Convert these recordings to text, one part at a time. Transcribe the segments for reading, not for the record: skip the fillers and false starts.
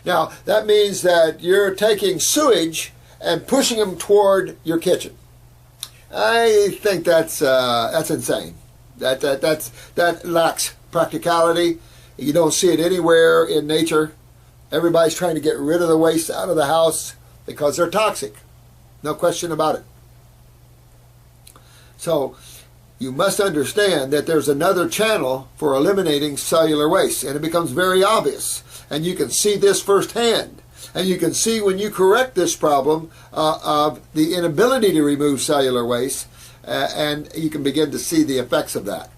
Now, that means that you're taking sewage and pushing them toward your kitchen. I think that's insane. That lacks practicality. You don't see it anywhere in nature. Everybody's trying to get rid of the waste out of the house because they're toxic. No question about it. So you must understand that there's another channel for eliminating cellular waste, and it becomes very obvious. And you can see this firsthand. And you can see when you correct this problem of the inability to remove cellular waste, and you can begin to see the effects of that.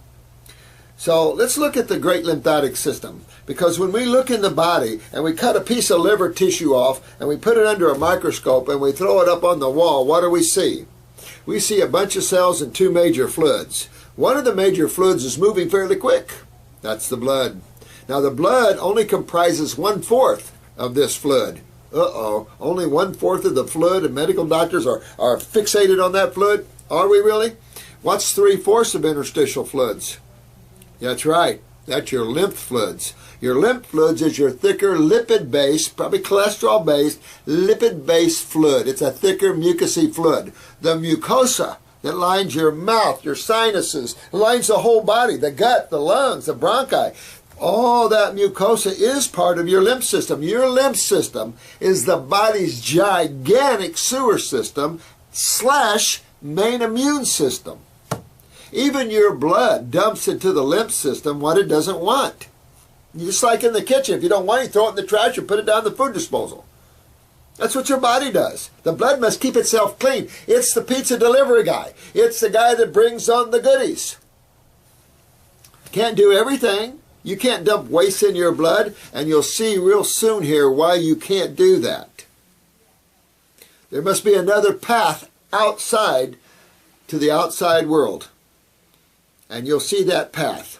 So let's look at the great lymphatic system, because when we look in the body and we cut a piece of liver tissue off and we put it under a microscope and we throw it up on the wall, what do we see? We see a bunch of cells and two major fluids. One of the major fluids is moving fairly quick. That's the blood. Now the blood only comprises 1/4 of this fluid. Only 1/4 of the fluid, and medical doctors are fixated on that fluid? Are we really? What's 3/4 of interstitial fluids? That's right. That's your lymph fluids. Your lymph fluids is your thicker lipid-based, probably cholesterol-based, lipid-based fluid. It's a thicker mucousy fluid. The mucosa that lines your mouth, your sinuses, lines the whole body, the gut, the lungs, the bronchi. All that mucosa is part of your lymph system. Your lymph system is the body's gigantic sewer system / main immune system. Even your blood dumps into the lymph system what it doesn't want. Just like in the kitchen, if you don't want it, you throw it in the trash or put it down the food disposal. That's what your body does. The blood must keep itself clean. It's the pizza delivery guy. It's the guy that brings on the goodies. Can't do everything. You can't dump waste in your blood, and you'll see real soon here why you can't do that. There must be another path outside to the outside world. And you'll see that path.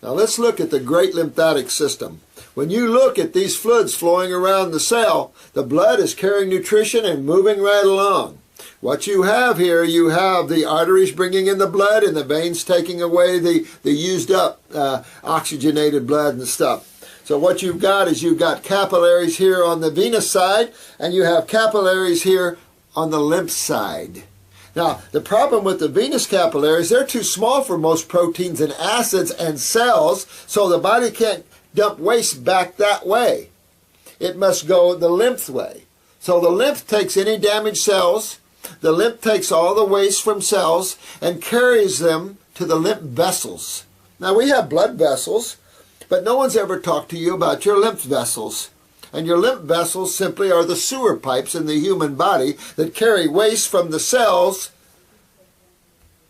Now let's look at the great lymphatic system. When you look at these fluids flowing around the cell, the blood is carrying nutrition and moving right along. What you have here, you have the arteries bringing in the blood and the veins taking away the used up oxygenated blood and stuff. So what you've got is you've got capillaries here on the venous side, and you have capillaries here on the lymph side. Now, the problem with the venous capillaries, they're too small for most proteins and acids and cells, so the body can't dump waste back that way. It must go the lymph way. So the lymph takes any damaged cells, the lymph takes all the waste from cells and carries them to the lymph vessels. Now, we have blood vessels, but no one's ever talked to you about your lymph vessels. And your lymph vessels simply are the sewer pipes in the human body that carry waste from the cells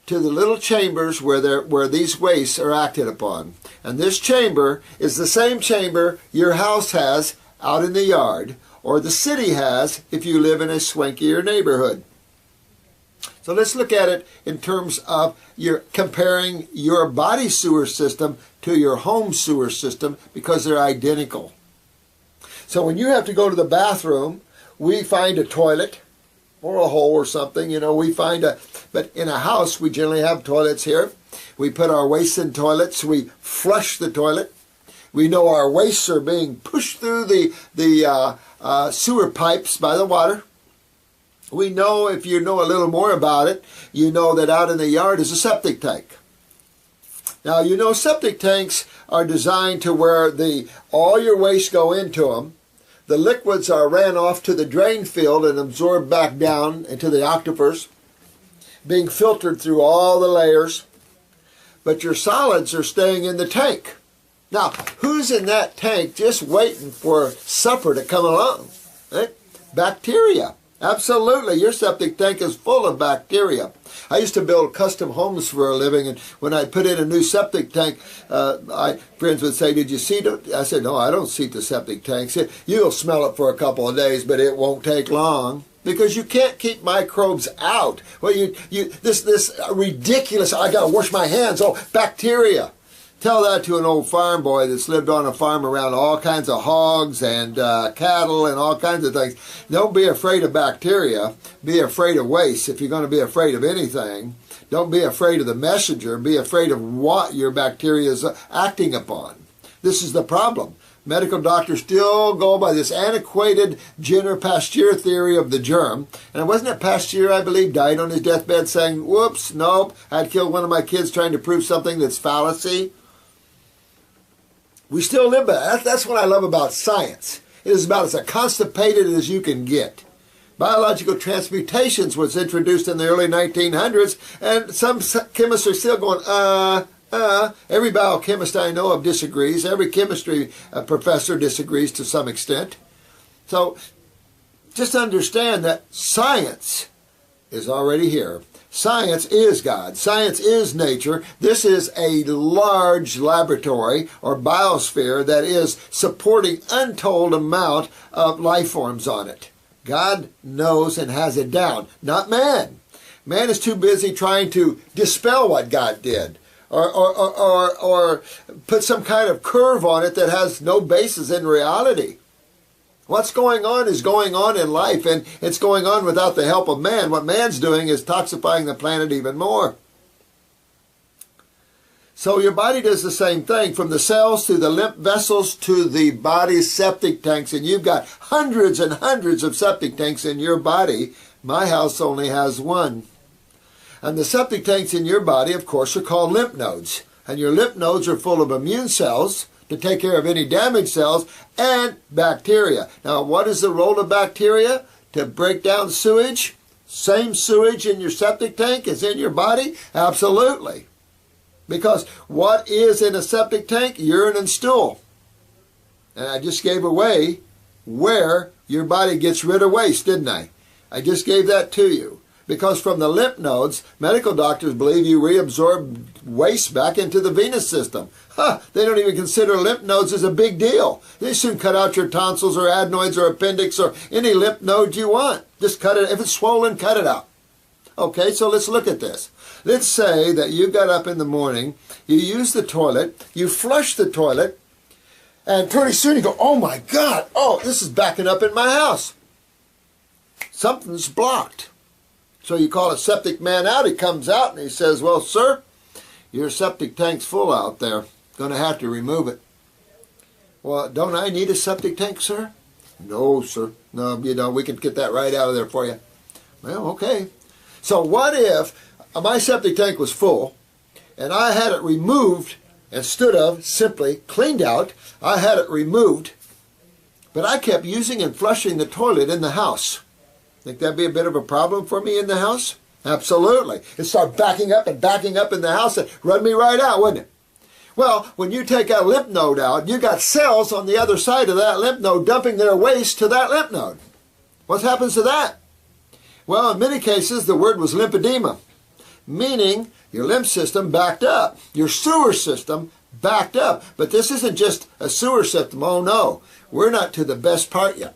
to the little chambers where these wastes are acted upon. And this chamber is the same chamber your house has out in the yard, or the city has if you live in a swankier neighborhood. So let's look at it in terms of comparing your body sewer system to your home sewer system, because they're identical. So when you have to go to the bathroom, we find a toilet or a hole or something, but in a house we generally have toilets here. We put our waste in toilets, we flush the toilet. We know our wastes are being pushed through the sewer pipes by the water. We know, if you know a little more about it, you know that out in the yard is a septic tank. Now, septic tanks are designed to where all your waste go into them. The liquids are ran off to the drain field and absorbed back down into the aquifers, being filtered through all the layers. But your solids are staying in the tank. Now, who's in that tank just waiting for supper to come along? Bacteria. Absolutely, your septic tank is full of bacteria. I used to build custom homes for a living, and when I put in a new septic tank, friends would say, "Did you seat it?" I said, "No, I don't seat the septic tanks. You'll smell it for a couple of days, but it won't take long." Because you can't keep microbes out. Well, this ridiculous, I gotta wash my hands, bacteria. Tell that to an old farm boy that's lived on a farm around all kinds of hogs and cattle and all kinds of things. Don't be afraid of bacteria. Be afraid of waste. If you're going to be afraid of anything, don't be afraid of the messenger. Be afraid of what your bacteria is acting upon. This is the problem. medical doctors still go by this antiquated Jenner Pasteur theory of the germ. And wasn't it Pasteur, I believe, died on his deathbed saying, whoops, nope, I'd killed one of my kids trying to prove something that's fallacy. We still live by that. That's what I love about science. It is about as constipated as you can get. Biological transmutations was introduced in the early 1900s, and some chemists are still going, Every biochemist I know of disagrees. Every chemistry professor disagrees to some extent. So just understand that science is already here. Science is God. Science is nature. This is a large laboratory or biosphere that is supporting untold amount of life forms on it. God knows and has it down, not man. Man is too busy trying to dispel what God did or put some kind of curve on it that has no basis in reality. What's going on is going on in life, and it's going on without the help of man. What man's doing is toxifying the planet even more. So your body does the same thing, from the cells to the lymph vessels to the body's septic tanks, and you've got hundreds and hundreds of septic tanks in your body. My house only has one. And the septic tanks in your body, of course, are called lymph nodes. And your lymph nodes are full of immune cells to take care of any damaged cells and bacteria. Now, what is the role of bacteria? To break down sewage? Same sewage in your septic tank as in your body? Absolutely. Because what is in a septic tank? Urine and stool. And I just gave away where your body gets rid of waste, didn't I? I just gave that to you. Because from the lymph nodes, medical doctors believe you reabsorb waste back into the venous system. They don't even consider lymph nodes as a big deal. They soon cut out your tonsils or adenoids or appendix or any lymph node you want. Just cut it. If it's swollen, cut it out. Okay, so let's look at this. Let's say that you got up in the morning, you use the toilet, you flush the toilet, and pretty soon you go, oh my God, this is backing up in my house. Something's blocked. So you call a septic man out. He comes out and he says, well, sir, your septic tank's full out there. Going to have to remove it. Well, don't I need a septic tank, sir? No, sir. No, you don't. We can get that right out of there for you. Well, okay. So what if my septic tank was full and I had it removed instead of simply cleaned out? I had it removed, but I kept using and flushing the toilet in the house. Think that'd be a bit of a problem for me in the house? Absolutely. It'd start backing up in the house and run me right out, wouldn't it? Well, when you take a lymph node out, you got cells on the other side of that lymph node dumping their waste to that lymph node. What happens to that? Well, in many cases, the word was lymphedema, meaning your lymph system backed up, your sewer system backed up. But this isn't just a sewer system. Oh, no. We're not to the best part yet.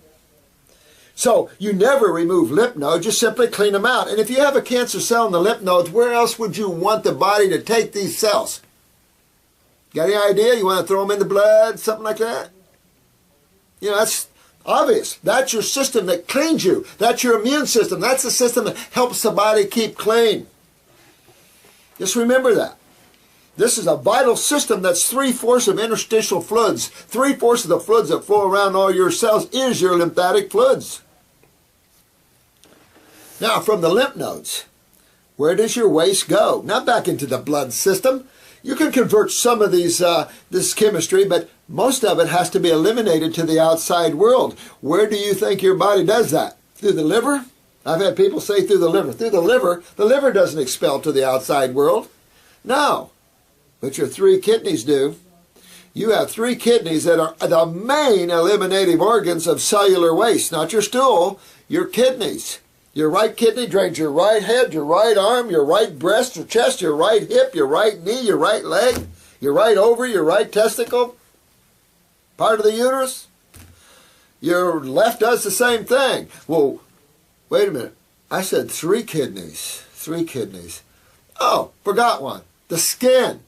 So you never remove lymph nodes, just simply clean them out. And if you have a cancer cell in the lymph nodes, where else would you want the body to take these cells? Got any idea? You want to throw them in the blood, something like that? You know, that's obvious. That's your system that cleans you. That's your immune system. That's the system that helps the body keep clean. Just remember that. This is a vital system that's 3/4 of interstitial fluids. 3/4 of the fluids that flow around all your cells is your lymphatic fluids. Now, from the lymph nodes, where does your waste go? Not back into the blood system. You can convert some of this chemistry, but most of it has to be eliminated to the outside world. Where do you think your body does that? Through the liver? I've had people say through the liver. Through the liver doesn't expel to the outside world. No, but your 3 kidneys do. You have 3 kidneys that are the main eliminative organs of cellular waste, not your stool, your kidneys. Your right kidney drains your right head, your right arm, your right breast, your chest, your right hip, your right knee, your right leg, your right ovary, your right testicle, part of the uterus. Your left does the same thing. Well, wait a minute. I said 3 kidneys. 3 kidneys. Oh, forgot one. The skin.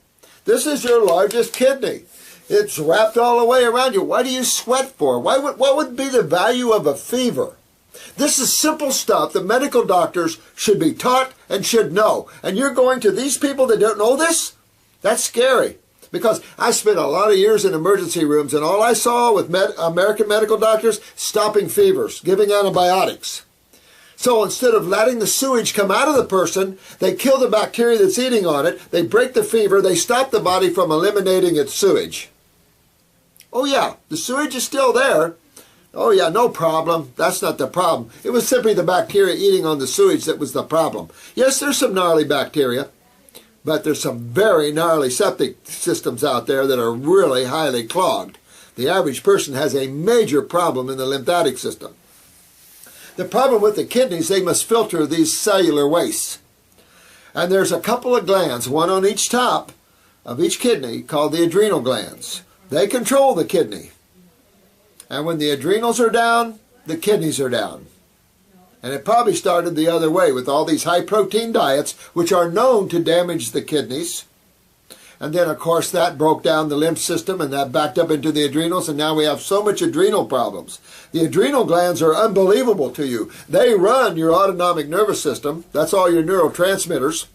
This is your largest kidney. It's wrapped all the way around you. Why do you sweat for? What would be the value of a fever? This is simple stuff that medical doctors should be taught and should know. And you're going to these people that don't know this? That's scary. Because I spent a lot of years in emergency rooms, and all I saw with American medical doctors, stopping fevers, giving antibiotics. So instead of letting the sewage come out of the person, they kill the bacteria that's eating on it, they break the fever, they stop the body from eliminating its sewage. Oh yeah, the sewage is still there. Oh yeah, no problem. That's not the problem. It was simply the bacteria eating on the sewage that was the problem. Yes, there's some gnarly bacteria, but there's some very gnarly septic systems out there that are really highly clogged. The average person has a major problem in the lymphatic system. The problem with the kidneys, they must filter these cellular wastes. And there's a couple of glands, one on each top of each kidney, called the adrenal glands. They control the kidney. And when the adrenals are down, the kidneys are down. And it probably started the other way with all these high-protein diets, which are known to damage the kidneys. And then, of course, that broke down the lymph system, and that backed up into the adrenals, and now we have so much adrenal problems. The adrenal glands are unbelievable to you. They run your autonomic nervous system. That's all your neurotransmitters.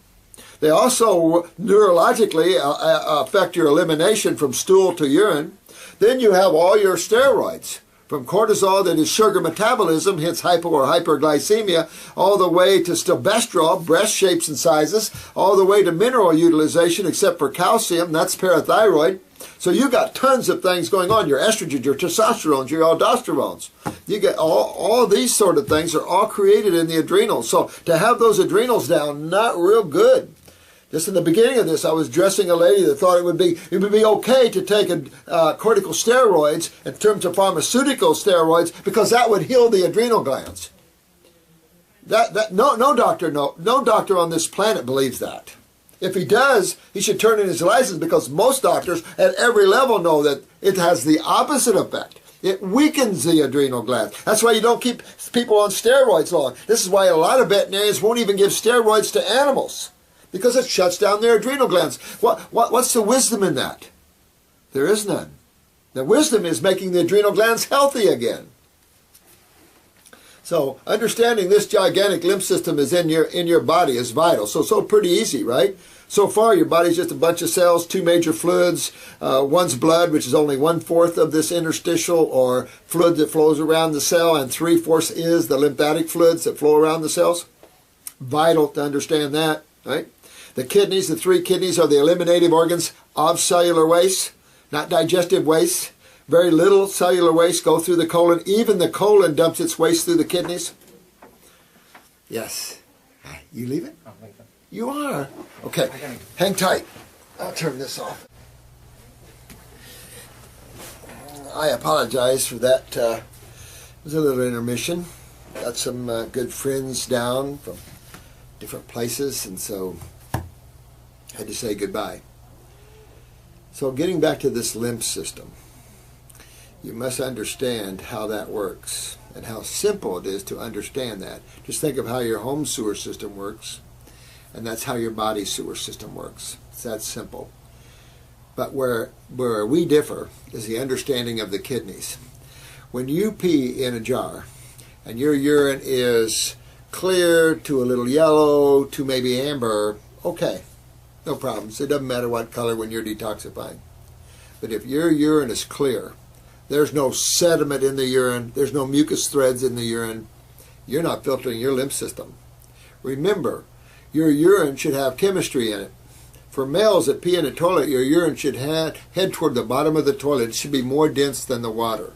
They also neurologically affect your elimination from stool to urine. Then you have all your steroids, from cortisol, that is sugar metabolism, hence hypo or hyperglycemia, all the way to stilbestrol, breast shapes and sizes, all the way to mineral utilization except for calcium, that's parathyroid. So you got tons of things going on, your estrogen, your testosterone, your aldosterones. You get all these sort of things are all created in the adrenals. So to have those adrenals down, not real good. Just in the beginning of this, I was dressing a lady that thought it would be okay to take corticosteroids in terms of pharmaceutical steroids because that would heal the adrenal glands. No doctor on this planet believes that. If he does, he should turn in his license, because most doctors at every level know that it has the opposite effect. It weakens the adrenal glands. That's why you don't keep people on steroids long. This is why a lot of veterinarians won't even give steroids to animals, because it shuts down their adrenal glands. What's the wisdom in that? There is none. The wisdom is making the adrenal glands healthy again. So understanding this gigantic lymph system is in your body is vital. So pretty easy, right? So far, your body's just a bunch of cells, two major fluids. One's blood, which is only 1/4 of this interstitial or fluid that flows around the cell, and 3/4 is the lymphatic fluids that flow around the cells. Vital to understand that, right? The kidneys, the 3 kidneys, are the eliminative organs of cellular waste, not digestive waste. Very little cellular waste go through the colon. Even the colon dumps its waste through the kidneys. Yes. You leaving? I'm leaving. You are? Okay. Hang tight. I'll turn this off. I apologize for that. It was a little intermission. Got some good friends down from different places, and so had to say goodbye. So getting back to this lymph system, you must understand how that works and how simple it is to understand that. Just think of how your home sewer system works, and that's how your body sewer system works. It's that simple. But where we differ is the understanding of the kidneys. When you pee in a jar and your urine is clear to a little yellow to maybe amber, okay, no problems. It doesn't matter what color when you're detoxifying. But if your urine is clear, there's no sediment in the urine, there's no mucus threads in the urine, you're not filtering your lymph system. Remember, your urine should have chemistry in it. For males that pee in a toilet, your urine should head toward the bottom of the toilet. It should be more dense than the water.